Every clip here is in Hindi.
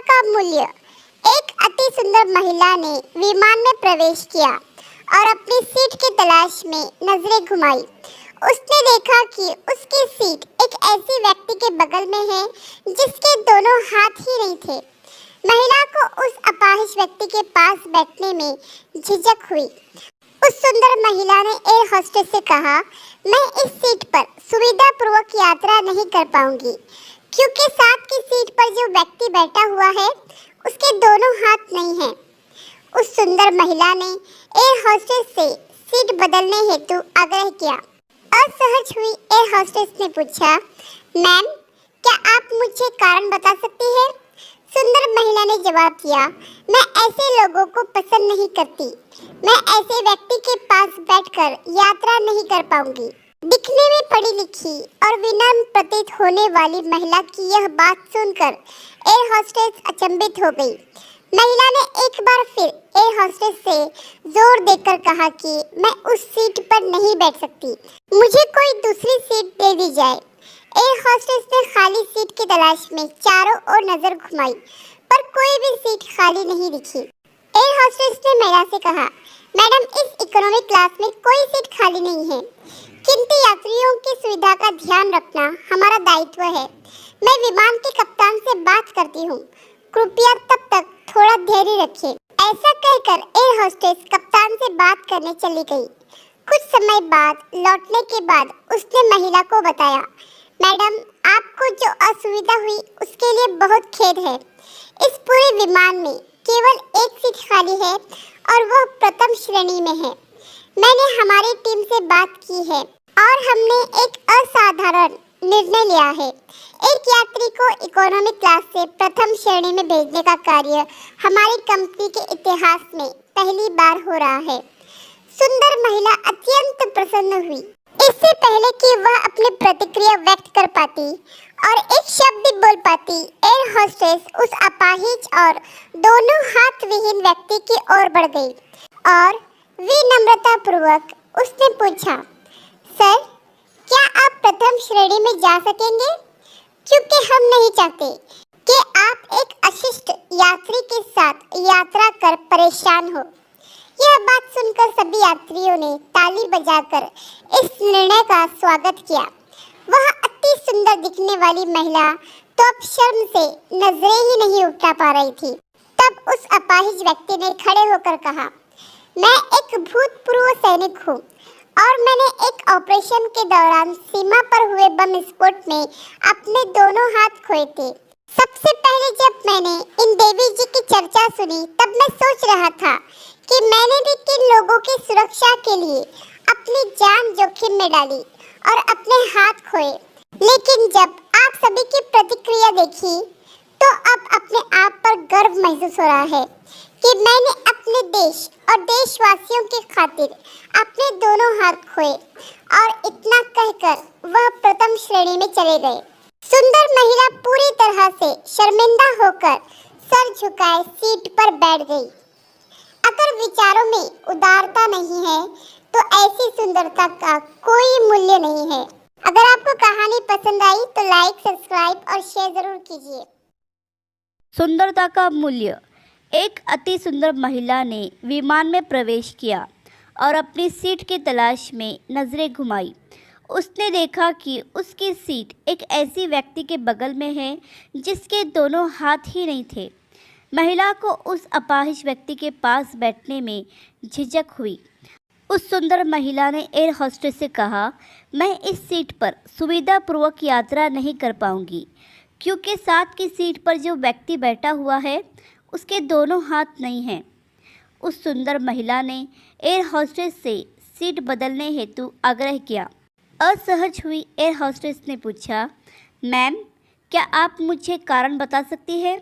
का मूल्य। एक अति सुंदर महिला ने विमान में प्रवेश किया और अपनी सीट की तलाश में नजरें घुमाई। उसने देखा कि उसकी सीट एक ऐसी व्यक्ति के बगल में है जिसके दोनों हाथ ही नहीं थे। महिला को उस अपाहिज व्यक्ति के पास बैठने में झिझक हुई। उस सुंदर महिला ने एयर होस्टेस से कहा, मैं इस सीट पर सुविधापूर्वक यात्रा नहीं कर पाऊंगी क्योंकि साथ की सीट पर जो व्यक्ति बैठा हुआ है उसके दोनों हाथ नहीं हैं। उस सुंदर महिला ने एयर होस्टेस से सीट बदलने हेतु आग्रह किया। असहज हुई एयर होस्टेस ने पूछा, मैम, क्या आप मुझे कारण बता सकती हैं? सुंदर महिला ने जवाब दिया, मैं ऐसे लोगों को पसंद नहीं करती। मैं ऐसे व्यक्ति के पास बैठकर यात्रा नहीं कर पाऊंगी। दिखने में पढ़ी लिखी और विनम्र प्रतीत होने वाली महिला की यह बात सुनकर एयर होस्टेस अचंभित हो गई। महिला ने एक बार फिर एयर होस्टेस से जोर देकर कहा कि मैं उस सीट पर नहीं बैठ सकती, मुझे कोई दूसरी सीट दे दी जाए। एयर होस्टेस ने खाली सीट की तलाश में चारों ओर नजर घुमाई पर कोई भी सीट खाली नहीं दिखी। एयर होस्टेस ने महिला से कहा, मैडम, इस इकोनॉमी क्लास में कोई सीट खाली नहीं है, किंतु यात्रियों की सुविधा का ध्यान रखना हमारा दायित्व है। मैं विमान के कप्तान से बात करती हूँ, कृपया तब तक थोड़ा धैर्य रखिए। ऐसा कहकर एयर होस्टेस कप्तान से बात करने चली गई। कुछ समय बाद लौटने के बाद उसने महिला को बताया, मैडम, आपको जो असुविधा हुई उसके लिए बहुत खेद है। इस पूरे विमान में केवल एक सीट खाली है और वह प्रथम श्रेणी में है। मैंने हमारी टीम से बात की है और हमने एक असाधारण निर्णय लिया है। एक यात्री को इकोनॉमी क्लास से प्रथम श्रेणी में भेजने का कार्य हमारी कंपनी के इतिहास में पहली बार हो रहा है। सुंदर महिला अत्यंत प्रसन्न हुई। इससे पहले कि वह अपनी प्रतिक्रिया व्यक्त कर पाती और एक शब्द बोल पाती, एयर होस्टेस उस अपाहिज और दोनों हाथ विहीन व्यक्ति की ओर बढ़ गई और विनम्रता पूर्वक उसने पूछा, सर, क्या आप प्रथम श्रेणी में जा सकेंगे? क्योंकि हम नहीं चाहते कि आप एक अशिष्ट यात्री के साथ यात्रा कर परेशान हो। यह बात सुनकर सभी यात्रियों ने ताली बजाकर इस निर्णय का स्वागत किया। वह अति सुंदर दिखने वाली महिला तो अब शर्म से नजरें ही नहीं उठा पा रही थी। तब उस अपाहिज व्यक्ति ने खड़े होकर कहा, मैं एक भूतपूर्व सैनिक हूँ और मैंने एक ऑपरेशन के दौरान सीमा पर हुए बम विस्फोट में अपने दोनों हाथ खोए थे। सबसे पहले जब मैंने इन देवी जी की चर्चा सुनी तब मैं सोच रहा था कि मैंने भी किन लोगों की सुरक्षा के लिए अपनी जान जोखिम में डाली और अपने हाथ खोए। लेकिन जब आप सभी की प्रतिक्रिया देखी तो अब अपने आप पर गर्व महसूस हो रहा है कि मैंने अपने देश और देशवासियों की खातिर अपने दोनों हाथ खोए। और इतना कहकर वह प्रथम श्रेणी में चले गए। सुंदर महिला पूरी तरह से शर्मिंदा होकर सर झुकाए सीट पर बैठ गई। अगर विचारों में उदारता नहीं है तो ऐसी सुंदरता का कोई मूल्य नहीं है। अगर आपको कहानी पसंद आई तो लाइक, सब्सक्राइब और शेयर जरूर कीजिए। सुंदरता का मूल्य। एक अति सुंदर महिला ने विमान में प्रवेश किया और अपनी सीट की तलाश में नजरें घुमाई। उसने देखा कि उसकी सीट एक ऐसी व्यक्ति के बगल में है जिसके दोनों हाथ ही नहीं थे। महिला को उस अपाहिज व्यक्ति के पास बैठने में झिझक हुई। उस सुंदर महिला ने एयर होस्टेस से कहा, मैं इस सीट पर सुविधापूर्वक यात्रा नहीं कर पाऊंगी क्योंकि साथ की सीट पर जो व्यक्ति बैठा हुआ है उसके दोनों हाथ नहीं हैं। उस सुंदर महिला ने एयर होस्टेस से सीट बदलने हेतु आग्रह किया। असहज हुई एयर होस्टेस ने पूछा, मैम, क्या आप मुझे कारण बता सकती हैं?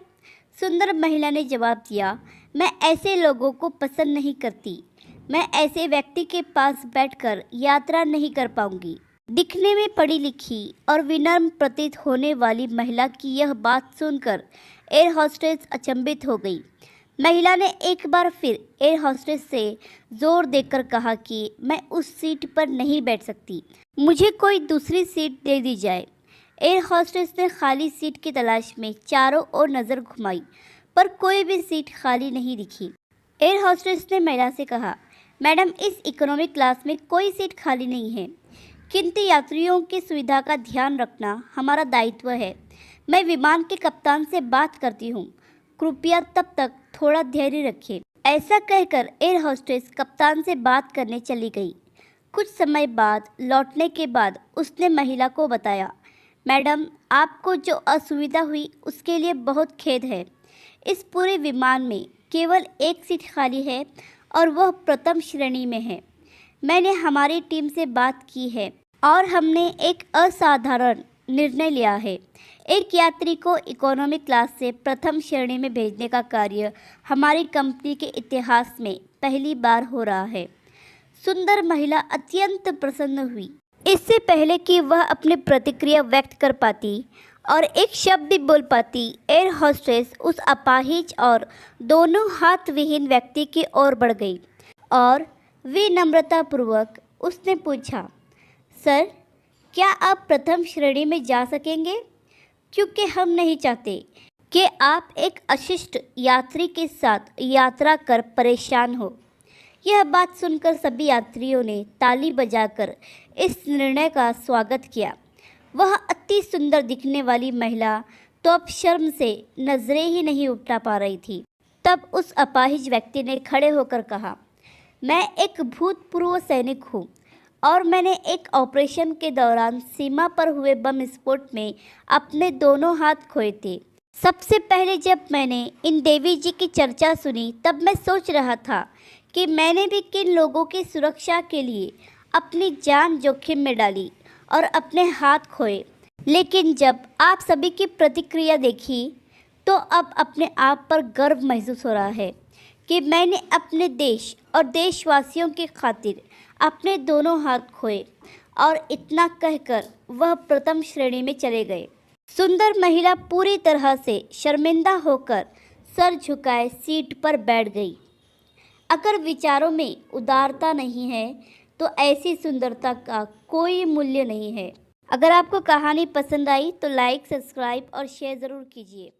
सुंदर महिला ने जवाब दिया, मैं ऐसे लोगों को पसंद नहीं करती। मैं ऐसे व्यक्ति के पास बैठकर यात्रा नहीं कर पाऊंगी। दिखने में पढ़ी लिखी और विनम्र प्रतीत होने वाली महिला की यह बात सुनकर एयर होस्टेस अचंभित हो गई। महिला ने एक बार फिर एयर होस्टेस से जोर देकर कहा कि मैं उस सीट पर नहीं बैठ सकती, मुझे कोई दूसरी सीट दे दी जाए। एयर होस्टेस ने खाली सीट की तलाश में चारों ओर नज़र घुमाई पर कोई भी सीट खाली नहीं दिखी। एयर होस्टेस ने महिला से कहा, मैडम, इस इकोनॉमिक क्लास में कोई सीट खाली नहीं है, किंतु यात्रियों की सुविधा का ध्यान रखना हमारा दायित्व है। मैं विमान के कप्तान से बात करती हूँ, कृपया तब तक थोड़ा धैर्य रखें। ऐसा कहकर एयर होस्टेस कप्तान से बात करने चली गई। कुछ समय बाद लौटने के बाद उसने महिला को बताया, मैडम, आपको जो असुविधा हुई उसके लिए बहुत खेद है। इस पूरे विमान में केवल एक सीट खाली है और वह प्रथम श्रेणी में है। मैंने हमारी टीम से बात की है और हमने एक असाधारण निर्णय लिया है। एक यात्री को इकोनॉमी क्लास से प्रथम श्रेणी में भेजने का कार्य हमारी कंपनी के इतिहास में पहली बार हो रहा है। सुंदर महिला अत्यंत प्रसन्न हुई। इससे पहले कि वह अपनी प्रतिक्रिया व्यक्त कर पाती और एक शब्द भी बोल पाती, एयर होस्टेस उस अपाहिज और दोनों हाथ विहीन व्यक्ति की ओर बढ़ गई और विनम्रतापूर्वक उसने पूछा, सर, क्या आप प्रथम श्रेणी में जा सकेंगे? क्योंकि हम नहीं चाहते कि आप एक अशिष्ट यात्री के साथ यात्रा कर परेशान हो। यह बात सुनकर सभी यात्रियों ने ताली बजाकर इस निर्णय का स्वागत किया। वह अति सुंदर दिखने वाली महिला तो अब शर्म से नजरें ही नहीं उठा पा रही थी। तब उस अपाहिज व्यक्ति ने खड़े होकर कहा, मैं एक भूतपूर्व सैनिक हूँ और मैंने एक ऑपरेशन के दौरान सीमा पर हुए बम विस्फोट में अपने दोनों हाथ खोए थे। सबसे पहले जब मैंने इन देवी जी की चर्चा सुनी तब मैं सोच रहा था कि मैंने भी किन लोगों की सुरक्षा के लिए अपनी जान जोखिम में डाली और अपने हाथ खोए। लेकिन जब आप सभी की प्रतिक्रिया देखी तो अब अपने आप पर गर्व महसूस हो रहा है कि मैंने अपने देश और देशवासियों की खातिर अपने दोनों हाथ खोए। और इतना कहकर वह प्रथम श्रेणी में चले गए। सुंदर महिला पूरी तरह से शर्मिंदा होकर सर झुकाए सीट पर बैठ गई। अगर विचारों में उदारता नहीं है तो ऐसी सुंदरता का कोई मूल्य नहीं है। अगर आपको कहानी पसंद आई तो लाइक, सब्सक्राइब और शेयर ज़रूर कीजिए।